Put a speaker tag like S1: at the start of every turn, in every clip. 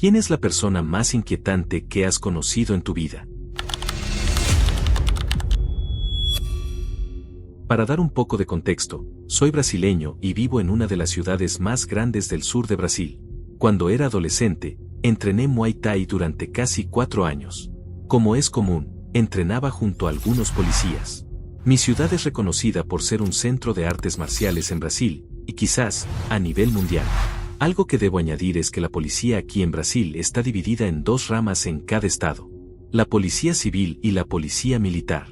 S1: ¿Quién es la persona más inquietante que has conocido en tu vida? Para dar un poco de contexto, soy brasileño y vivo en una de las ciudades más grandes del sur de Brasil. Cuando era adolescente, entrené Muay Thai durante casi 4 años. Como es común, entrenaba junto a algunos policías. Mi ciudad es reconocida por ser un centro de artes marciales en Brasil, y quizás, a nivel mundial. Algo que debo añadir es que la policía aquí en Brasil está dividida en 2 ramas en cada estado: la policía civil y la policía militar.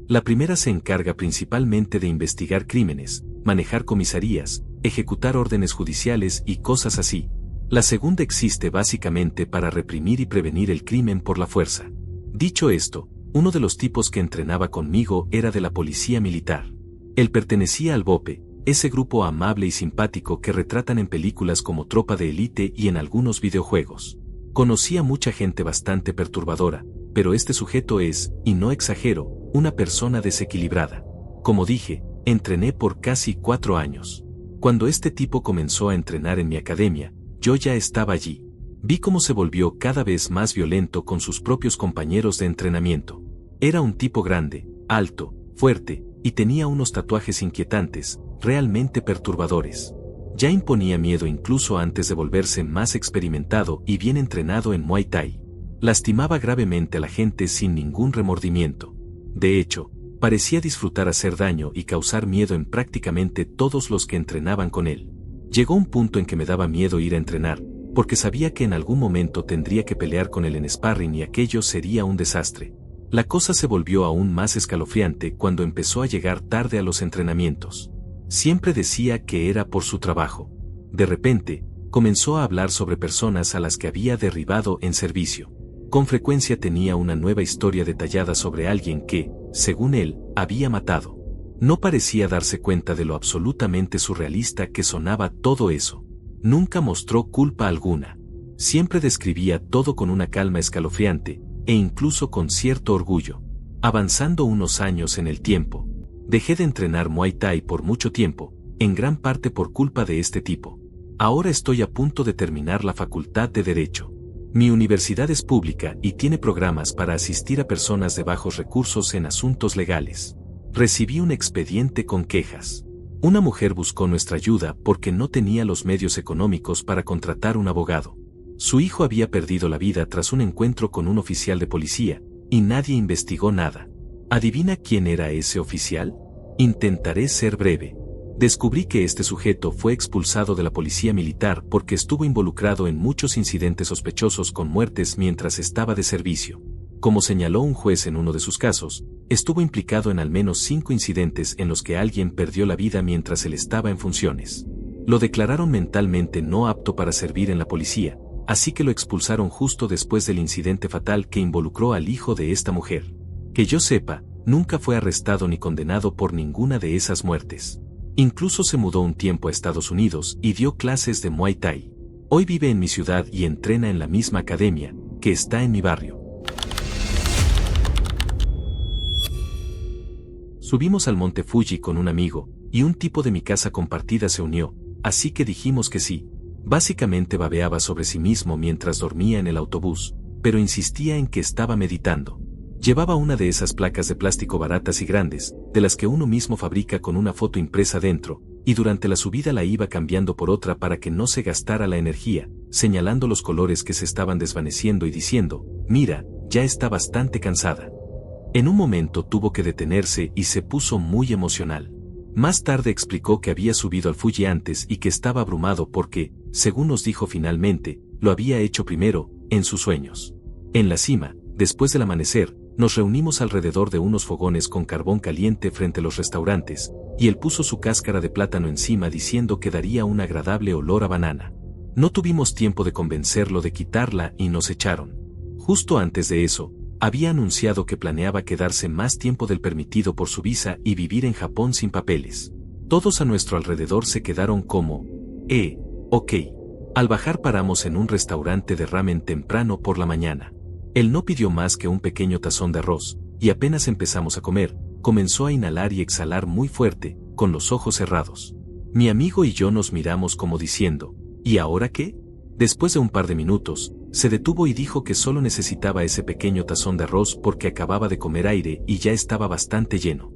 S1: La primera se encarga principalmente de investigar crímenes, manejar comisarías, ejecutar órdenes judiciales y cosas así. La segunda existe básicamente para reprimir y prevenir el crimen por la fuerza. Dicho esto, uno de los tipos que entrenaba conmigo era de la policía militar. Él pertenecía al BOPE, ese grupo amable y simpático que retratan en películas como Tropa de Élite y en algunos videojuegos. Conocía mucha gente bastante perturbadora, pero este sujeto es, y no exagero, una persona desequilibrada. Como dije, entrené por casi 4 años. Cuando este tipo comenzó a entrenar en mi academia, yo ya estaba allí. Vi cómo se volvió cada vez más violento con sus propios compañeros de entrenamiento. Era un tipo grande, alto, fuerte, y tenía unos tatuajes inquietantes, realmente perturbadores. Ya imponía miedo incluso antes de volverse más experimentado y bien entrenado en Muay Thai. Lastimaba gravemente a la gente sin ningún remordimiento. De hecho, parecía disfrutar hacer daño y causar miedo en prácticamente todos los que entrenaban con él. Llegó un punto en que me daba miedo ir a entrenar, porque sabía que en algún momento tendría que pelear con él en sparring y aquello sería un desastre. La cosa se volvió aún más escalofriante cuando empezó a llegar tarde a los entrenamientos. Siempre decía que era por su trabajo. De repente, comenzó a hablar sobre personas a las que había derribado en servicio. Con frecuencia tenía una nueva historia detallada sobre alguien que, según él, había matado. No parecía darse cuenta de lo absolutamente surrealista que sonaba todo eso. Nunca mostró culpa alguna. Siempre describía todo con una calma escalofriante, e incluso con cierto orgullo. Avanzando unos años en el tiempo, dejé de entrenar Muay Thai por mucho tiempo, en gran parte por culpa de este tipo. Ahora estoy a punto de terminar la facultad de Derecho. Mi universidad es pública y tiene programas para asistir a personas de bajos recursos en asuntos legales. Recibí un expediente con quejas. Una mujer buscó nuestra ayuda porque no tenía los medios económicos para contratar un abogado. Su hijo había perdido la vida tras un encuentro con un oficial de policía, y nadie investigó nada. ¿Adivina quién era ese oficial? Intentaré ser breve. Descubrí que este sujeto fue expulsado de la policía militar porque estuvo involucrado en muchos incidentes sospechosos con muertes mientras estaba de servicio. Como señaló un juez en uno de sus casos, estuvo implicado en al menos 5 incidentes en los que alguien perdió la vida mientras él estaba en funciones. Lo declararon mentalmente no apto para servir en la policía, así que lo expulsaron justo después del incidente fatal que involucró al hijo de esta mujer. Que yo sepa, nunca fue arrestado ni condenado por ninguna de esas muertes. Incluso se mudó un tiempo a Estados Unidos y dio clases de Muay Thai. Hoy vive en mi ciudad y entrena en la misma academia, que está en mi barrio. Subimos al monte Fuji con un amigo, y un tipo de mi casa compartida se unió, así que dijimos que sí. Básicamente babeaba sobre sí mismo mientras dormía en el autobús, pero insistía en que estaba meditando. Llevaba una de esas placas de plástico baratas y grandes, de las que uno mismo fabrica con una foto impresa dentro, y durante la subida la iba cambiando por otra para que no se gastara la energía, señalando los colores que se estaban desvaneciendo y diciendo, mira, ya está bastante cansada. En un momento tuvo que detenerse y se puso muy emocional. Más tarde explicó que había subido al Fuji antes y que estaba abrumado porque, según nos dijo finalmente, lo había hecho primero, en sus sueños. En la cima, después del amanecer, nos reunimos alrededor de unos fogones con carbón caliente frente a los restaurantes, y él puso su cáscara de plátano encima diciendo que daría un agradable olor a banana. No tuvimos tiempo de convencerlo de quitarla y nos echaron. Justo antes de eso, había anunciado que planeaba quedarse más tiempo del permitido por su visa y vivir en Japón sin papeles. Todos a nuestro alrededor se quedaron como, ok. Al bajar paramos en un restaurante de ramen temprano por la mañana. Él no pidió más que un pequeño tazón de arroz, y apenas empezamos a comer, comenzó a inhalar y exhalar muy fuerte, con los ojos cerrados. Mi amigo y yo nos miramos como diciendo, ¿y ahora qué? Después de un par de minutos, Se detuvo y dijo que solo necesitaba ese pequeño tazón de arroz porque acababa de comer aire y ya estaba bastante lleno.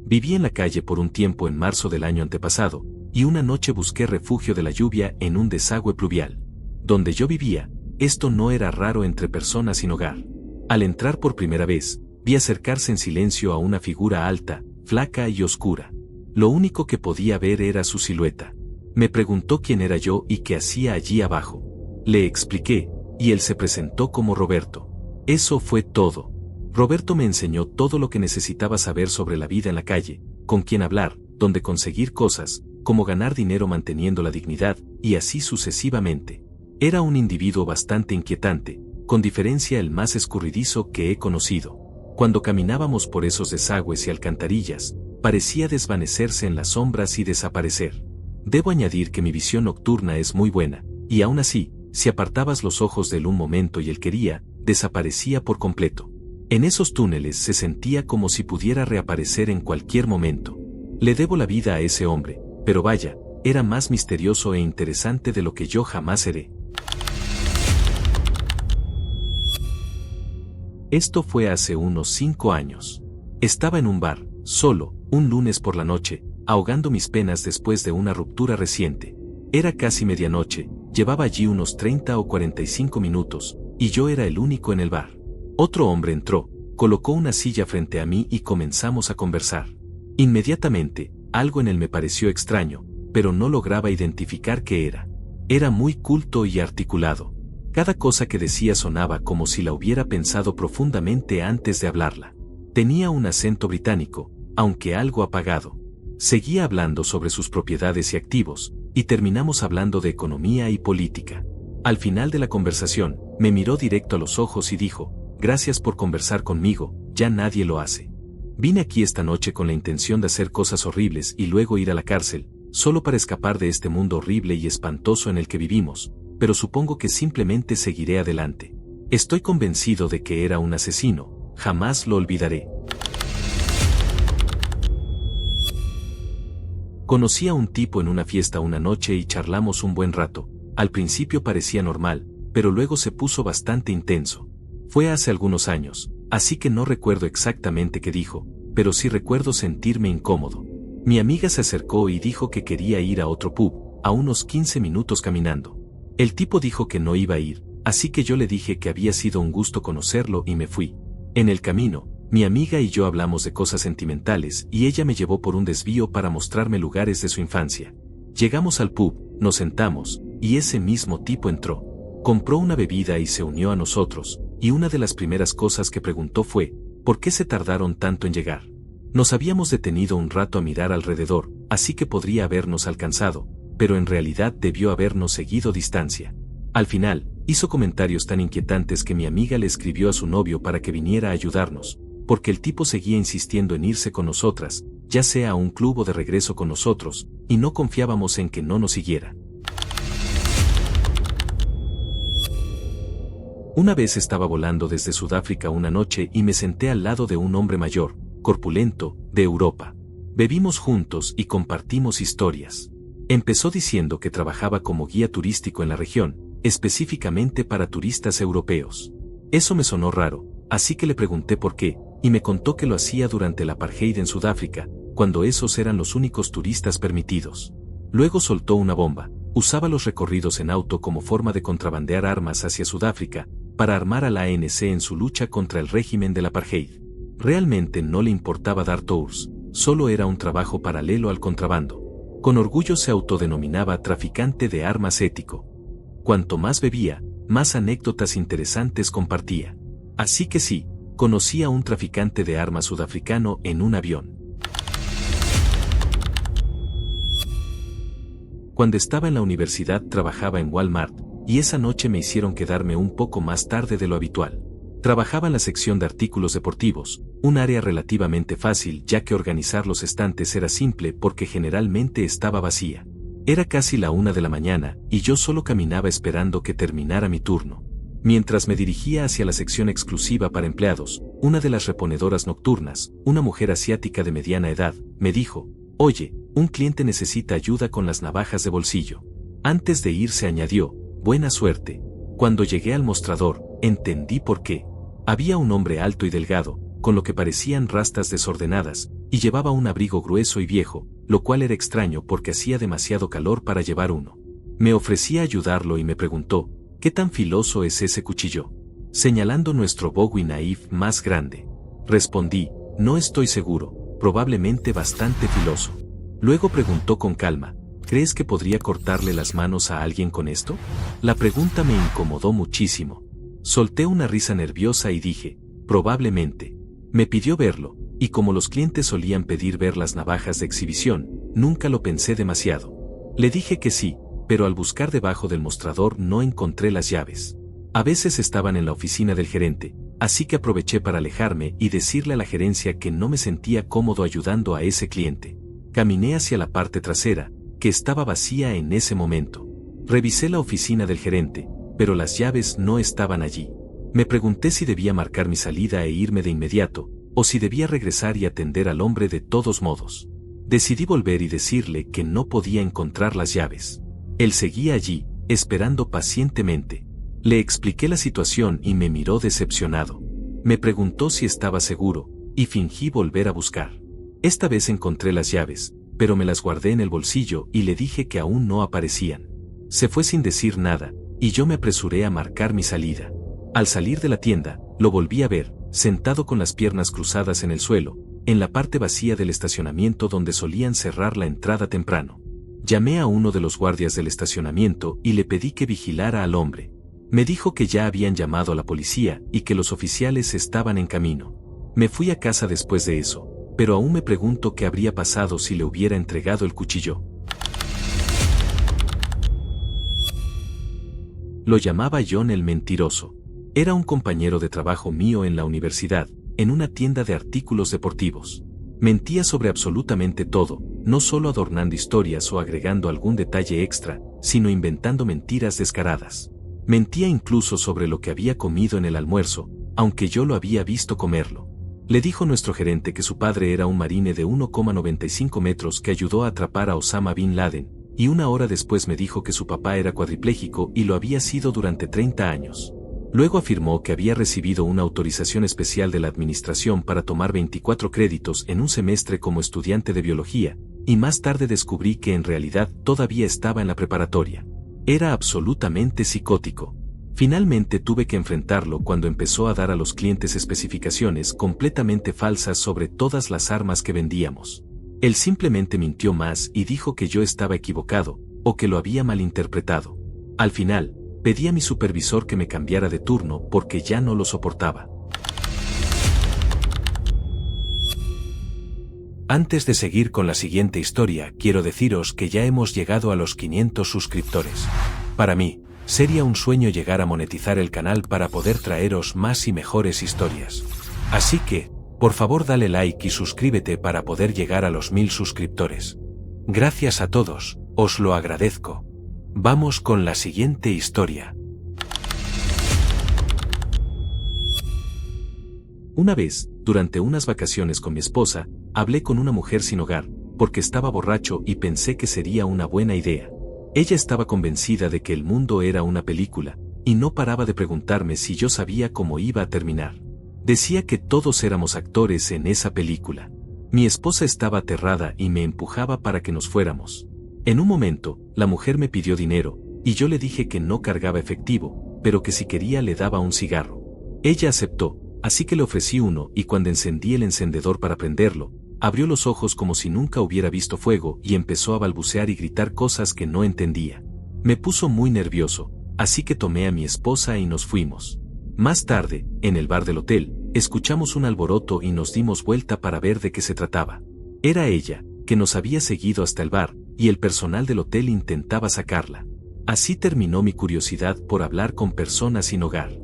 S1: Viví en la calle por un tiempo en marzo del año antepasado, y una noche busqué refugio de la lluvia en un desagüe pluvial. Donde yo vivía, esto no era raro entre personas sin hogar. Al entrar por primera vez, vi acercarse en silencio a una figura alta, flaca y oscura. Lo único que podía ver era su silueta. Me preguntó quién era yo y qué hacía allí abajo. Le expliqué, y él se presentó como Roberto. Eso fue todo. Roberto me enseñó todo lo que necesitaba saber sobre la vida en la calle, con quién hablar, dónde conseguir cosas, cómo ganar dinero manteniendo la dignidad, y así sucesivamente. Era un individuo bastante inquietante, con diferencia el más escurridizo que he conocido. Cuando caminábamos por esos desagües y alcantarillas, parecía desvanecerse en las sombras y desaparecer. Debo añadir que mi visión nocturna es muy buena, y aún así, si apartabas los ojos de él un momento y él quería, desaparecía por completo. En esos túneles se sentía como si pudiera reaparecer en cualquier momento. Le debo la vida a ese hombre, pero vaya, era más misterioso e interesante de lo que yo jamás seré. Esto fue hace unos 5 años. Estaba en un bar, solo, un lunes por la noche, ahogando mis penas después de una ruptura reciente. Era casi medianoche, llevaba allí unos 30 o 45 minutos, y yo era el único en el bar. Otro hombre entró, colocó una silla frente a mí y comenzamos a conversar. Inmediatamente, algo en él me pareció extraño, pero no lograba identificar qué era. Era muy culto y articulado. Cada cosa que decía sonaba como si la hubiera pensado profundamente antes de hablarla. Tenía un acento británico, aunque algo apagado. Seguía hablando sobre sus propiedades y activos, y terminamos hablando de economía y política. Al final de la conversación, me miró directo a los ojos y dijo: «Gracias por conversar conmigo, ya nadie lo hace. Vine aquí esta noche con la intención de hacer cosas horribles y luego ir a la cárcel, solo para escapar de este mundo horrible y espantoso en el que vivimos, pero supongo que simplemente seguiré adelante. Estoy convencido de que era un asesino, jamás lo olvidaré». Conocí a un tipo en una fiesta una noche y charlamos un buen rato. Al principio parecía normal, pero luego se puso bastante intenso. Fue hace algunos años, así que no recuerdo exactamente qué dijo, pero sí recuerdo sentirme incómodo. Mi amiga se acercó y dijo que quería ir a otro pub, a unos 15 minutos caminando. El tipo dijo que no iba a ir, así que yo le dije que había sido un gusto conocerlo y me fui. En el camino, mi amiga y yo hablamos de cosas sentimentales y ella me llevó por un desvío para mostrarme lugares de su infancia. Llegamos al pub, nos sentamos, y ese mismo tipo entró. Compró una bebida y se unió a nosotros, y una de las primeras cosas que preguntó fue: ¿por qué se tardaron tanto en llegar? Nos habíamos detenido un rato a mirar alrededor, así que podría habernos alcanzado, pero en realidad debió habernos seguido distancia. Al final, hizo comentarios tan inquietantes que mi amiga le escribió a su novio para que viniera a ayudarnos, porque el tipo seguía insistiendo en irse con nosotras, ya sea a un club o de regreso con nosotros, y no confiábamos en que no nos siguiera. Una vez estaba volando desde Sudáfrica una noche y me senté al lado de un hombre mayor, corpulento, de Europa. Bebimos juntos y compartimos historias. Empezó diciendo que trabajaba como guía turístico en la región, específicamente para turistas europeos. Eso me sonó raro, así que le pregunté por qué, y me contó que lo hacía durante el apartheid en Sudáfrica, cuando esos eran los únicos turistas permitidos. Luego soltó una bomba: usaba los recorridos en auto como forma de contrabandear armas hacia Sudáfrica, para armar a la ANC en su lucha contra el régimen del apartheid. Realmente no le importaba dar tours, solo era un trabajo paralelo al contrabando. Con orgullo se autodenominaba traficante de armas ético. Cuanto más bebía, más anécdotas interesantes compartía. Así que sí, conocí a un traficante de armas sudafricano en un avión. Cuando estaba en la universidad trabajaba en Walmart, y esa noche me hicieron quedarme un poco más tarde de lo habitual. Trabajaba en la sección de artículos deportivos, un área relativamente fácil ya que organizar los estantes era simple porque generalmente estaba vacía. Era casi la 1 de la mañana y yo solo caminaba esperando que terminara mi turno. Mientras me dirigía hacia la sección exclusiva para empleados, una de las reponedoras nocturnas, una mujer asiática de mediana edad, me dijo: «Oye, un cliente necesita ayuda con las navajas de bolsillo». Antes de irse añadió, buena suerte. Cuando llegué al mostrador, entendí por qué. Había un hombre alto y delgado, con lo que parecían rastas desordenadas, y llevaba un abrigo grueso y viejo, lo cual era extraño porque hacía demasiado calor para llevar uno. Me ofrecí a ayudarlo y me preguntó, ¿qué tan filoso es ese cuchillo? Señalando nuestro Bowie Naif más grande. Respondí, no estoy seguro, probablemente bastante filoso. Luego preguntó con calma, ¿crees que podría cortarle las manos a alguien con esto? La pregunta me incomodó muchísimo. Solté una risa nerviosa y dije, probablemente. Me pidió verlo, y como los clientes solían pedir ver las navajas de exhibición, nunca lo pensé demasiado. Le dije que sí, pero al buscar debajo del mostrador no encontré las llaves. A veces estaban en la oficina del gerente, así que aproveché para alejarme y decirle a la gerencia que no me sentía cómodo ayudando a ese cliente. Caminé hacia la parte trasera, que estaba vacía en ese momento. Revisé la oficina del gerente, pero las llaves no estaban allí. Me pregunté si debía marcar mi salida e irme de inmediato, o si debía regresar y atender al hombre de todos modos. Decidí volver y decirle que no podía encontrar las llaves. Él seguía allí, esperando pacientemente. Le expliqué la situación y me miró decepcionado. Me preguntó si estaba seguro, y fingí volver a buscar. Esta vez encontré las llaves, pero me las guardé en el bolsillo y le dije que aún no aparecían. Se fue sin decir nada, y yo me apresuré a marcar mi salida. Al salir de la tienda, lo volví a ver, sentado con las piernas cruzadas en el suelo, en la parte vacía del estacionamiento donde solían cerrar la entrada temprano. Llamé a uno de los guardias del estacionamiento y le pedí que vigilara al hombre. Me dijo que ya habían llamado a la policía y que los oficiales estaban en camino. Me fui a casa después de eso, pero aún me pregunto qué habría pasado si le hubiera entregado el cuchillo. Lo llamaba John el mentiroso. Era un compañero de trabajo mío en la universidad, en una tienda de artículos deportivos. Mentía sobre absolutamente todo, no solo adornando historias o agregando algún detalle extra, sino inventando mentiras descaradas. Mentía incluso sobre lo que había comido en el almuerzo, aunque yo lo había visto comerlo. Le dijo nuestro gerente que su padre era un marine de 1,95 metros que ayudó a atrapar a Osama Bin Laden, y una hora después me dijo que su papá era cuadripléjico y lo había sido durante 30 años. Luego afirmó que había recibido una autorización especial de la administración para tomar 24 créditos en un semestre como estudiante de biología, y más tarde descubrí que en realidad todavía estaba en la preparatoria. Era absolutamente psicótico. Finalmente tuve que enfrentarlo cuando empezó a dar a los clientes especificaciones completamente falsas sobre todas las armas que vendíamos. Él simplemente mintió más y dijo que yo estaba equivocado, o que lo había malinterpretado. Al final, pedí a mi supervisor que me cambiara de turno porque ya no lo soportaba. Antes de seguir con la siguiente historia, quiero deciros que ya hemos llegado a los 500 suscriptores. Para mí, sería un sueño llegar a monetizar el canal para poder traeros más y mejores historias. Así que, por favor dale like y suscríbete para poder llegar a los 1000 suscriptores. Gracias a todos, os lo agradezco. Vamos con la siguiente historia. Una vez, durante unas vacaciones con mi esposa, hablé con una mujer sin hogar, porque estaba borracho y pensé que sería una buena idea. Ella estaba convencida de que el mundo era una película, y no paraba de preguntarme si yo sabía cómo iba a terminar. Decía que todos éramos actores en esa película. Mi esposa estaba aterrada y me empujaba para que nos fuéramos. En un momento, la mujer me pidió dinero, y yo le dije que no cargaba efectivo, pero que si quería le daba un cigarro. Ella aceptó, así que le ofrecí uno y cuando encendí el encendedor para prenderlo, abrió los ojos como si nunca hubiera visto fuego y empezó a balbucear y gritar cosas que no entendía. Me puso muy nervioso, así que tomé a mi esposa y nos fuimos. Más tarde, en el bar del hotel, escuchamos un alboroto y nos dimos vuelta para ver de qué se trataba. Era ella, que nos había seguido hasta el bar, y el personal del hotel intentaba sacarla. Así terminó mi curiosidad por hablar con personas sin hogar.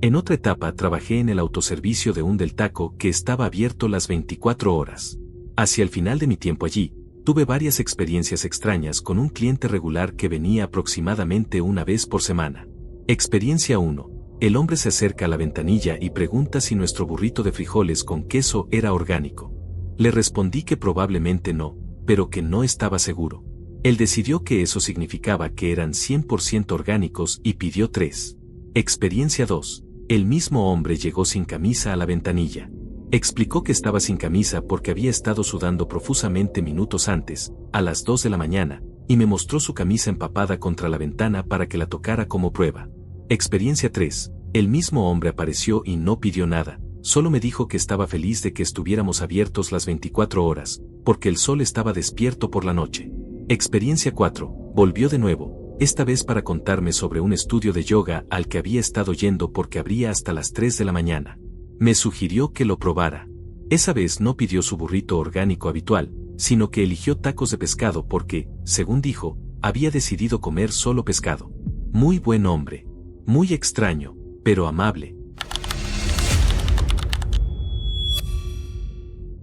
S1: En otra etapa trabajé en el autoservicio de un Del Taco que estaba abierto las 24 horas. Hacia el final de mi tiempo allí, tuve varias experiencias extrañas con un cliente regular que venía aproximadamente una vez por semana. Experiencia 1. El hombre se acerca a la ventanilla y pregunta si nuestro burrito de frijoles con queso era orgánico. Le respondí que probablemente no, pero que no estaba seguro. Él decidió que eso significaba que eran 100% orgánicos y pidió 3. Experiencia 2. El mismo hombre llegó sin camisa a la ventanilla. Explicó que estaba sin camisa porque había estado sudando profusamente minutos antes, a las 2 de la mañana, y me mostró su camisa empapada contra la ventana para que la tocara como prueba. Experiencia 3. El mismo hombre apareció y no pidió nada, solo me dijo que estaba feliz de que estuviéramos abiertos las 24 horas, porque el sol estaba despierto por la noche. Experiencia 4. Volvió de nuevo, esta vez para contarme sobre un estudio de yoga al que había estado yendo porque abría hasta las 3 de la mañana. Me sugirió que lo probara. Esa vez no pidió su burrito orgánico habitual, sino que eligió tacos de pescado porque, según dijo, había decidido comer solo pescado. Muy buen hombre. Muy extraño, pero amable.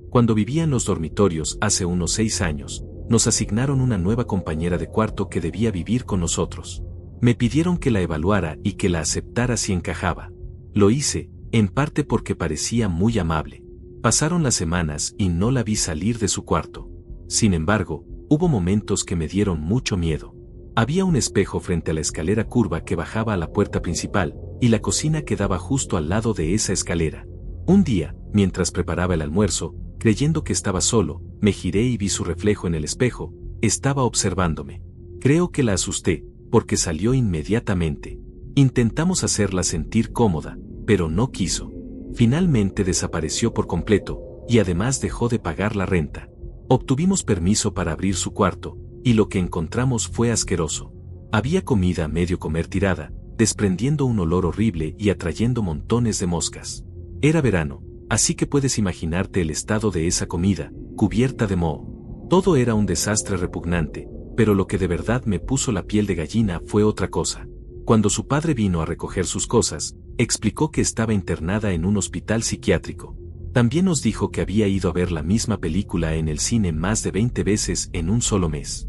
S1: Cuando vivía en los dormitorios hace unos 6 años, nos asignaron una nueva compañera de cuarto que debía vivir con nosotros. Me pidieron que la evaluara y que la aceptara si encajaba. Lo hice, en parte porque parecía muy amable. Pasaron las semanas y no la vi salir de su cuarto. Sin embargo, hubo momentos que me dieron mucho miedo. Había un espejo frente a la escalera curva que bajaba a la puerta principal, y la cocina quedaba justo al lado de esa escalera. Un día, mientras preparaba el almuerzo, creyendo que estaba solo, me giré y vi su reflejo en el espejo. Estaba observándome. Creo que la asusté, porque salió inmediatamente. Intentamos hacerla sentir cómoda, pero no quiso. Finalmente desapareció por completo, y además dejó de pagar la renta. Obtuvimos permiso para abrir su cuarto, y lo que encontramos fue asqueroso. Había comida a medio comer tirada, desprendiendo un olor horrible y atrayendo montones de moscas. Era verano, así que puedes imaginarte el estado de esa comida, cubierta de moho. Todo era un desastre repugnante, pero lo que de verdad me puso la piel de gallina fue otra cosa. Cuando su padre vino a recoger sus cosas, explicó que estaba internada en un hospital psiquiátrico. También nos dijo que había ido a ver la misma película en el cine más de 20 veces en un solo mes.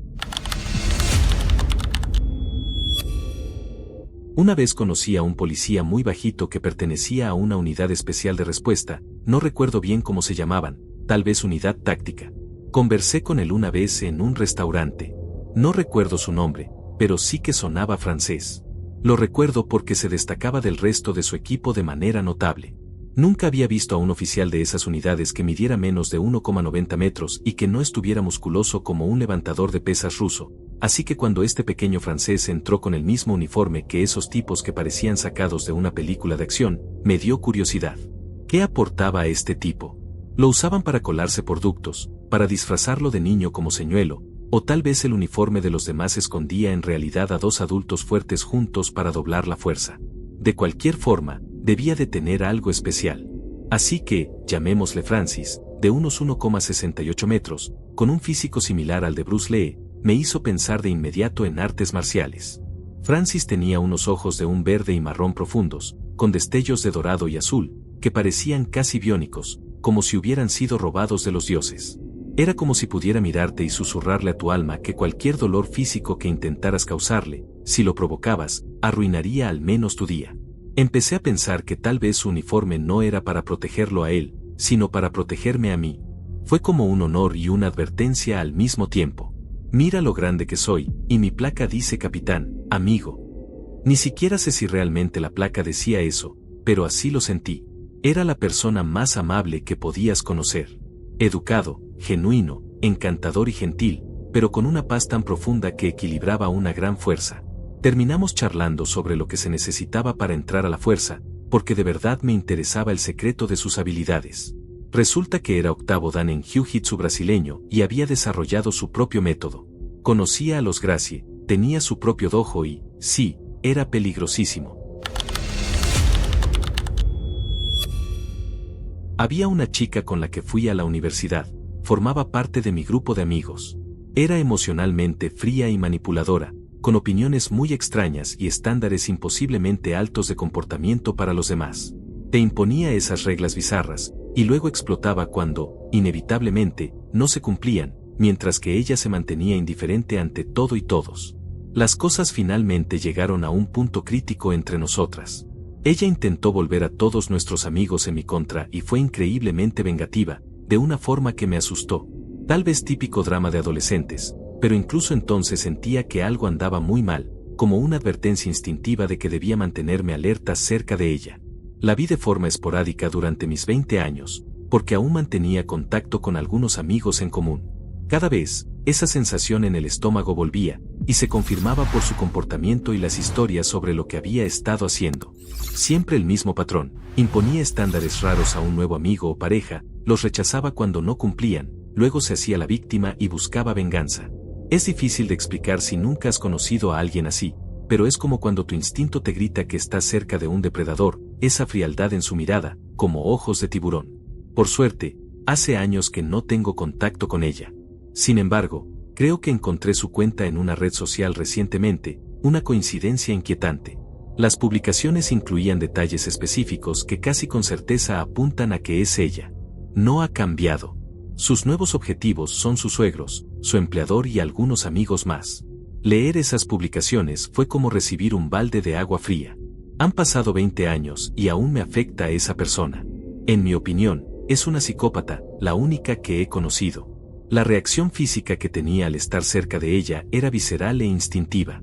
S1: Una vez conocí a un policía muy bajito que pertenecía a una unidad especial de respuesta, no recuerdo bien cómo se llamaban, tal vez unidad táctica. Conversé con él una vez en un restaurante. No recuerdo su nombre, pero sí que sonaba francés. Lo recuerdo porque se destacaba del resto de su equipo de manera notable. Nunca había visto a un oficial de esas unidades que midiera menos de 1,90 metros y que no estuviera musculoso como un levantador de pesas ruso, así que cuando este pequeño francés entró con el mismo uniforme que esos tipos que parecían sacados de una película de acción, me dio curiosidad. ¿Qué aportaba a este tipo? ¿Lo usaban para colarse por ductos, para disfrazarlo de niño como señuelo, o tal vez el uniforme de los demás escondía en realidad a 2 adultos fuertes juntos para doblar la fuerza? De cualquier forma, debía de tener algo especial. Así que, llamémosle Francis, de unos 1,68 metros, con un físico similar al de Bruce Lee, me hizo pensar de inmediato en artes marciales. Francis tenía unos ojos de un verde y marrón profundos, con destellos de dorado y azul, que parecían casi biónicos, como si hubieran sido robados de los dioses. Era como si pudiera mirarte y susurrarle a tu alma que cualquier dolor físico que intentaras causarle, si lo provocabas, arruinaría al menos tu día. Empecé a pensar que tal vez su uniforme no era para protegerlo a él, sino para protegerme a mí. Fue como un honor y una advertencia al mismo tiempo. Mira lo grande que soy, y mi placa dice capitán, amigo. Ni siquiera sé si realmente la placa decía eso, pero así lo sentí. Era la persona más amable que podías conocer. Educado, genuino, encantador y gentil, pero con una paz tan profunda que equilibraba una gran fuerza. Terminamos charlando sobre lo que se necesitaba para entrar a la fuerza, porque de verdad me interesaba el secreto de sus habilidades. Resulta que era octavo dan en Jiu-Jitsu brasileño y había desarrollado su propio método. Conocía a los Gracie, tenía su propio dojo y, sí, era peligrosísimo. Había una chica con la que fui a la universidad, formaba parte de mi grupo de amigos. Era emocionalmente fría y manipuladora, con opiniones muy extrañas y estándares imposiblemente altos de comportamiento para los demás. Te imponía esas reglas bizarras, y luego explotaba cuando, inevitablemente, no se cumplían, mientras que ella se mantenía indiferente ante todo y todos. Las cosas finalmente llegaron a un punto crítico entre nosotras. Ella intentó volver a todos nuestros amigos en mi contra y fue increíblemente vengativa, de una forma que me asustó. Tal vez típico drama de adolescentes, pero incluso entonces sentía que algo andaba muy mal, como una advertencia instintiva de que debía mantenerme alerta cerca de ella. La vi de forma esporádica durante mis 20 años, porque aún mantenía contacto con algunos amigos en común. Cada vez, esa sensación en el estómago volvía, y se confirmaba por su comportamiento y las historias sobre lo que había estado haciendo. Siempre el mismo patrón, imponía estándares raros a un nuevo amigo o pareja, los rechazaba cuando no cumplían, luego se hacía la víctima y buscaba venganza. Es difícil de explicar si nunca has conocido a alguien así, pero es como cuando tu instinto te grita que estás cerca de un depredador, esa frialdad en su mirada, como ojos de tiburón. Por suerte, hace años que no tengo contacto con ella. Sin embargo, creo que encontré su cuenta en una red social recientemente, una coincidencia inquietante. Las publicaciones incluían detalles específicos que casi con certeza apuntan a que es ella. No ha cambiado. Sus nuevos objetivos son sus suegros, su empleador y algunos amigos más. Leer esas publicaciones fue como recibir un balde de agua fría. Han pasado 20 años y aún me afecta a esa persona. En mi opinión, es una psicópata, la única que he conocido. La reacción física que tenía al estar cerca de ella era visceral e instintiva.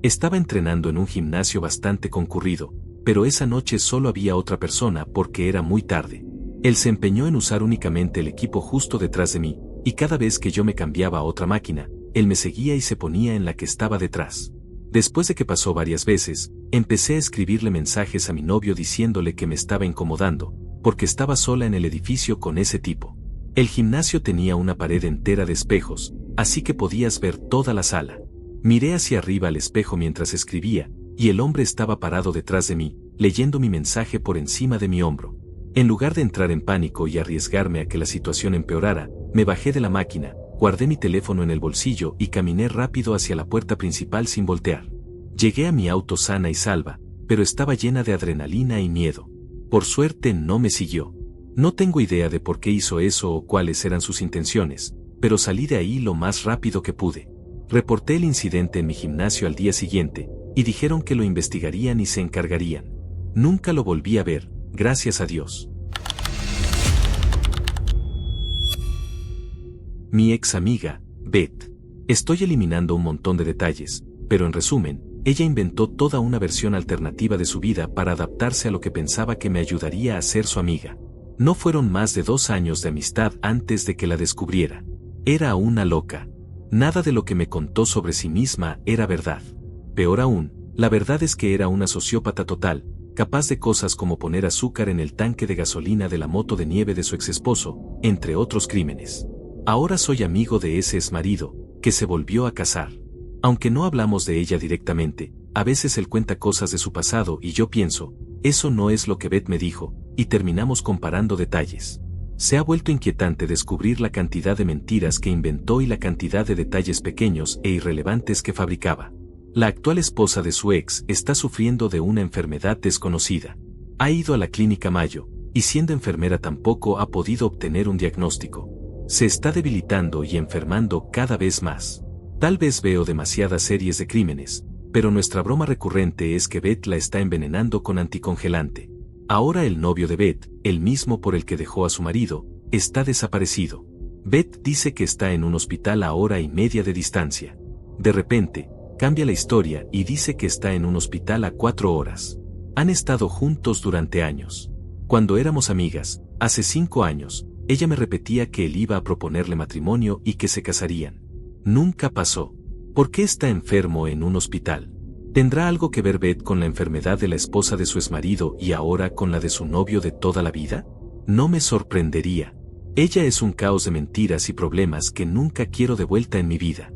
S1: Estaba entrenando en un gimnasio bastante concurrido, pero esa noche solo había otra persona porque era muy tarde. Él se empeñó en usar únicamente el equipo justo detrás de mí, y cada vez que yo me cambiaba a otra máquina, él me seguía y se ponía en la que estaba detrás. Después de que pasó varias veces, empecé a escribirle mensajes a mi novio diciéndole que me estaba incomodando, porque estaba sola en el edificio con ese tipo. El gimnasio tenía una pared entera de espejos, así que podías ver toda la sala. Miré hacia arriba al espejo mientras escribía, y el hombre estaba parado detrás de mí, leyendo mi mensaje por encima de mi hombro. En lugar de entrar en pánico y arriesgarme a que la situación empeorara, me bajé de la máquina, guardé mi teléfono en el bolsillo y caminé rápido hacia la puerta principal sin voltear. Llegué a mi auto sana y salva, pero estaba llena de adrenalina y miedo. Por suerte no me siguió. No tengo idea de por qué hizo eso o cuáles eran sus intenciones, pero salí de ahí lo más rápido que pude. Reporté el incidente en mi gimnasio al día siguiente, y dijeron que lo investigarían y se encargarían. Nunca lo volví a ver, gracias a Dios. Mi ex amiga, Beth. Estoy eliminando un montón de detalles, pero en resumen, ella inventó toda una versión alternativa de su vida para adaptarse a lo que pensaba que me ayudaría a ser su amiga. No fueron más de 2 años de amistad antes de que la descubriera. Era una loca. Nada de lo que me contó sobre sí misma era verdad. Peor aún, la verdad es que era una sociópata total, capaz de cosas como poner azúcar en el tanque de gasolina de la moto de nieve de su exesposo, entre otros crímenes. Ahora soy amigo de ese exmarido, que se volvió a casar. Aunque no hablamos de ella directamente, a veces él cuenta cosas de su pasado y yo pienso, eso no es lo que Beth me dijo, y terminamos comparando detalles. Se ha vuelto inquietante descubrir la cantidad de mentiras que inventó y la cantidad de detalles pequeños e irrelevantes que fabricaba. La actual esposa de su ex está sufriendo de una enfermedad desconocida. Ha ido a la clínica Mayo, y siendo enfermera tampoco ha podido obtener un diagnóstico. Se está debilitando y enfermando cada vez más. Tal vez veo demasiadas series de crímenes, pero nuestra broma recurrente es que Beth la está envenenando con anticongelante. Ahora el novio de Beth, el mismo por el que dejó a su marido, está desaparecido. Beth dice que está en un hospital a 1:30 de distancia. De repente, cambia la historia y dice que está en un hospital a 4 horas. Han estado juntos durante años. Cuando éramos amigas, hace 5 años, ella me repetía que él iba a proponerle matrimonio y que se casarían. Nunca pasó. ¿Por qué está enfermo en un hospital? ¿Tendrá algo que ver Beth con la enfermedad de la esposa de su exmarido y ahora con la de su novio de toda la vida? No me sorprendería. Ella es un caos de mentiras y problemas que nunca quiero de vuelta en mi vida.